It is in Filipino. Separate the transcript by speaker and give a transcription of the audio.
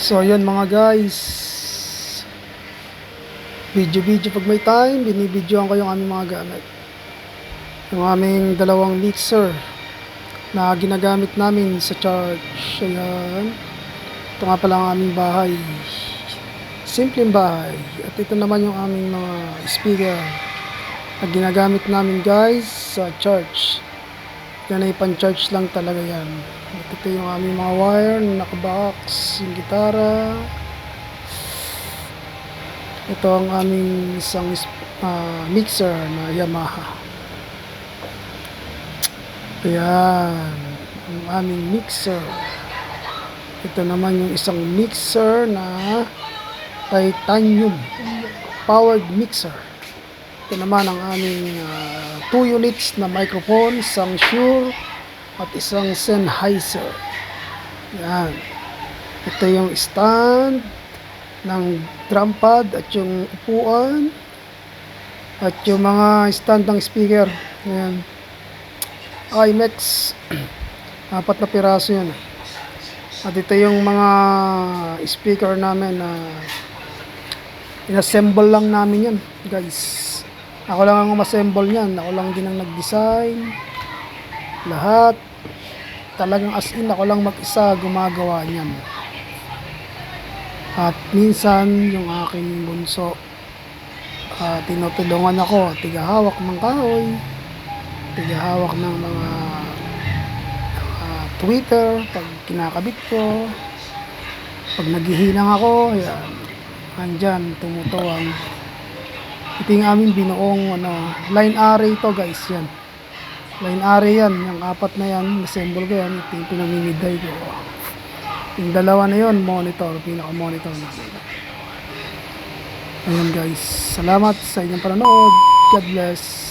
Speaker 1: So ayan mga guys, video pag may time, binibidyoan ko yung aming mga gamit. Yung aming dalawang mixer na ginagamit namin sa church. Ayan, ito nga pala ang aming bahay, simpleng bahay. At ito naman yung aming mga speaker na ginagamit namin guys sa church. Yan ay pan-church lang talaga yan. At ito yung aming mga wire na nakabox, yung gitara. Ito ang aming isang mixer na Yamaha. Ayan, ang aming mixer. Ito naman yung isang mixer na titanium powered mixer. Ito naman ang aming 2 units na microphone, isang Shure at isang Sennheiser. Yan. Ito yung stand ng drum pad at yung upuan at yung mga stand ng speaker. Ayan. IMAX 4 na piraso yan. At ito yung mga speaker namin na inassemble lang namin yan guys. Ako lang ang umassemble niyan. Ako lang din ang nag-design. Lahat. Talagang as in, ako lang mag-isa gumagawa niyan. At minsan, yung aking bunso, tinutulungan ako. Tigahawak ng kahoy. Tigahawak ng mga Twitter. Pag kinakabit ko. Pag naghihinang ako, ayan. Andyan, tumutuwang. Ito yung aming binuong line array to guys, yan. Line array yan, yung 4 na yan, assemble ko yan, ito yung pinamimiday ko. Yung dalawa na yun, monitor, pinaka-monitor natin. Ayan guys, salamat sa inyong panonood. God bless.